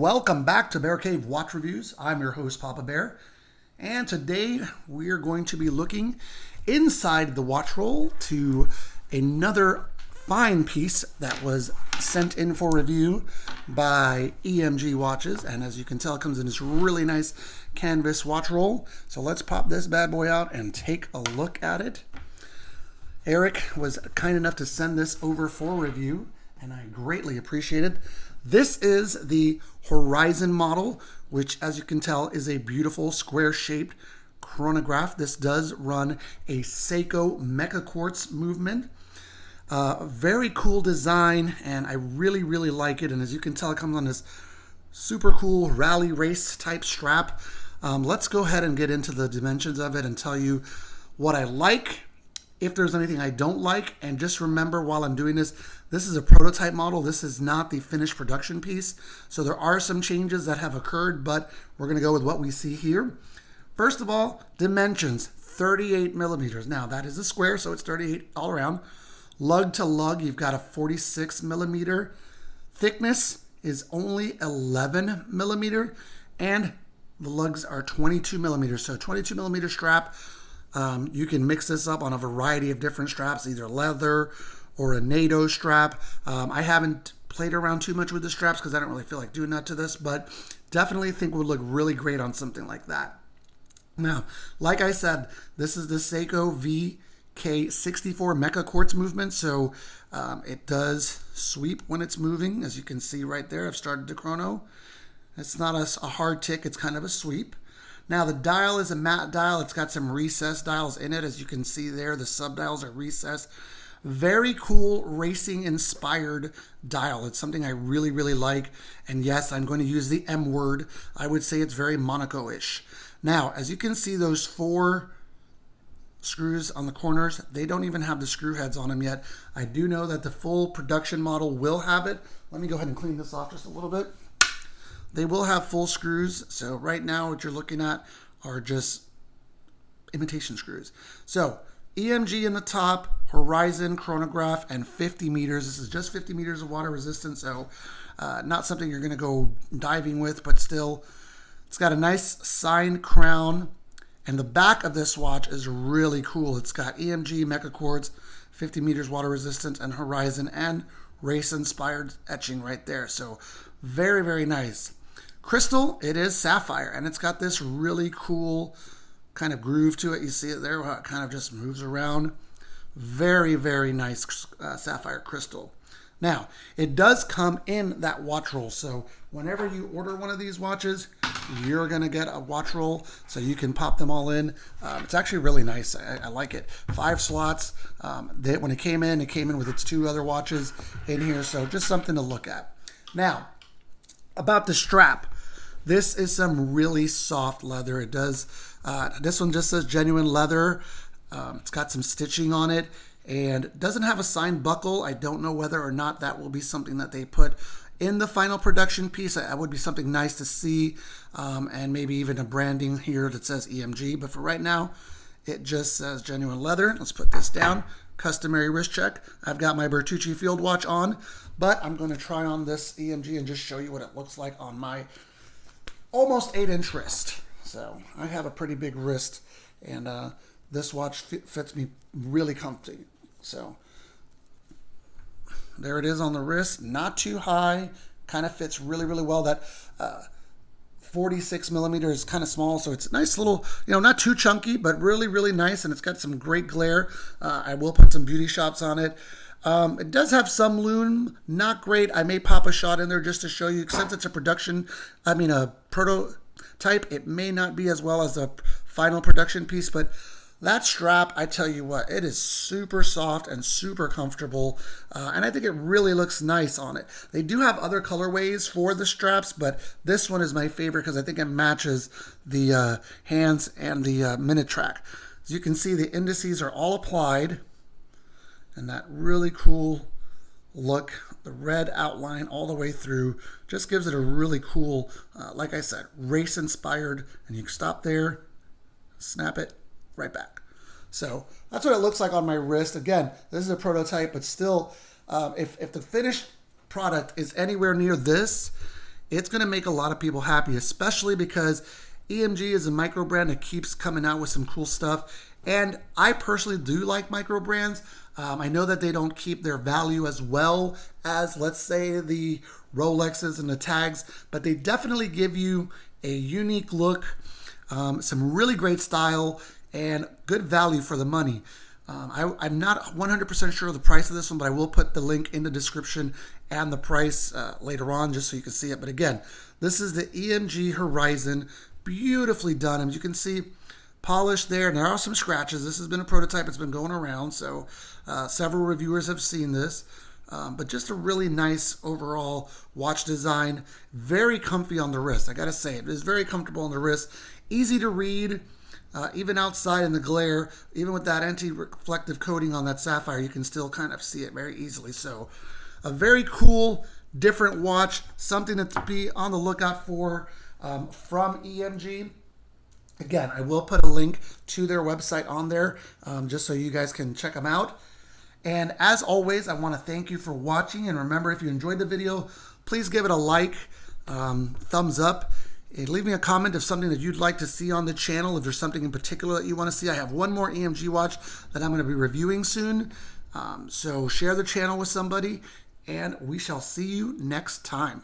Welcome back to Bear Cave Watch Reviews. I'm your host, Papa Bear, and today we are going to be looking inside the watch roll to another fine piece that was sent in for review by EMG Watches, and as you can tell, it comes in this really nice canvas watch roll. So let's pop this bad boy out and take a look at it. Eric was kind enough to send this over for review, and I greatly appreciate it. This is the Horizon model, which, as you can tell, is a beautiful square-shaped chronograph. This does run a Seiko meca-quartz movement. Very cool design, and I really like it. And as you can tell, it comes on this super cool rally race type strap. Let's go ahead and get into the dimensions of it and tell you what I like, if there's anything I don't like. And just remember, while I'm doing this, this is a prototype model. This is not the finished production piece. So there are some changes that have occurred, but we're going to go with what we see here. First of all, dimensions, 38 millimeters. Now, that is a square, so it's 38 all around. Lug to lug, you've got a 46 millimeter. Thickness is only 11 millimeter, and the lugs are 22 millimeters. So 22 millimeter strap. You can mix this up on a variety of different straps, either leather or a NATO strap. I haven't played around too much with the straps because I don't really feel like doing that to this, but definitely think would look really great on something like that. Now, like I said, this is the Seiko VK-64 meca-quartz movement, so it does sweep when it's moving. As you can see right there, I've started the chrono. It's not a hard tick, it's kind of a sweep. Now, the dial is a matte dial. It's got some recessed dials in it. As you can see there, the sub-dials are recessed. Very cool racing-inspired dial. It's something I really like. And yes, I'm going to use the M word. I would say it's very Monaco-ish. Now, as you can see, those 4 screws on the corners, they don't even have the screw heads on them yet. I do know that the full production model will have it. Let me go ahead and clean this off just a little bit. They will have full screws. So right now what you're looking at are just imitation screws. So EMG in the top, Horizon, chronograph, and 50 meters. This is just 50 meters of water resistance, so not something you're going to go diving with, but still, it's got a nice signed crown. And the back of this watch is really cool. It's got EMG, meca-quartz, 50 meters water resistance, and Horizon, and race-inspired etching right there. So very nice. Crystal, it is sapphire, and it's got this really cool kind of groove to it. You see it there, how it kind of just moves around. Very nice sapphire crystal. Now, it does come in that watch roll, so whenever you order one of these watches, you're going to get a watch roll, so you can pop them all in. It's actually really nice. I like it. 5 slots. When it came in with its 2 other watches in here, so just something to look at. Now, about the strap. This is some really soft leather. It does. This one just says genuine leather. It's got some stitching on it, and it doesn't have a signed buckle. I don't know whether or not that will be something that they put in the final production piece. That would be something nice to see, and maybe even a branding here that says EMG. But for right now, it just says genuine leather. Let's put this down. Customary wrist check. I've got my Bertucci field watch on, but I'm going to try on this EMG and just show you what it looks like on my almost 8-inch wrist. So I have a pretty big wrist, and this watch fits me really comfy. So there it is on the wrist, not too high, kind of fits really well. That 46 millimeter is kind of small, so it's a nice little, not too chunky, but really nice, and it's got some great glare. I will put some beauty shots on it. It does have some lume, not great. I may pop a shot in there just to show you, since it's a prototype, it may not be as well as a final production piece, but that strap, I tell you what, it is super soft and super comfortable, and I think it really looks nice on it. They do have other colorways for the straps, but this one is my favorite because I think it matches the hands and the minute track. As you can see, the indices are all applied, and that really cool look, the red outline all the way through, just gives it a really cool, like I said, race inspired, and you can stop there, snap it, right back. So that's what it looks like on my wrist. Again, this is a prototype, but still, if the finished product is anywhere near this, it's going to make a lot of people happy, especially because EMG is a micro brand that keeps coming out with some cool stuff. And I personally do like micro brands. I know that they don't keep their value as well as, let's say, the Rolexes and the tags, but they definitely give you a unique look, some really great style, and good value for the money. I'm not 100% sure of the price of this one, but I will put the link in the description and the price later on just so you can see it. But again, this is the EMG Horizon, beautifully done. As you can see, polished there. And there are some scratches. This has been a prototype. It's been going around, so several reviewers have seen this. But just a really nice overall watch design. Very comfy on the wrist. I got to say, it is very comfortable on the wrist. Easy to read. Even outside in the glare, even with that anti-reflective coating on that sapphire, you can still kind of see it very easily. So a very cool, different watch, something to be on the lookout for from EMG. Again, I will put a link to their website on there just so you guys can check them out. And as always, I want to thank you for watching. And remember, if you enjoyed the video, please give it a like, thumbs up. And leave me a comment of something that you'd like to see on the channel. If there's something in particular that you want to see. I have one more EMG watch that I'm going to be reviewing soon. So share the channel with somebody, and we shall see you next time.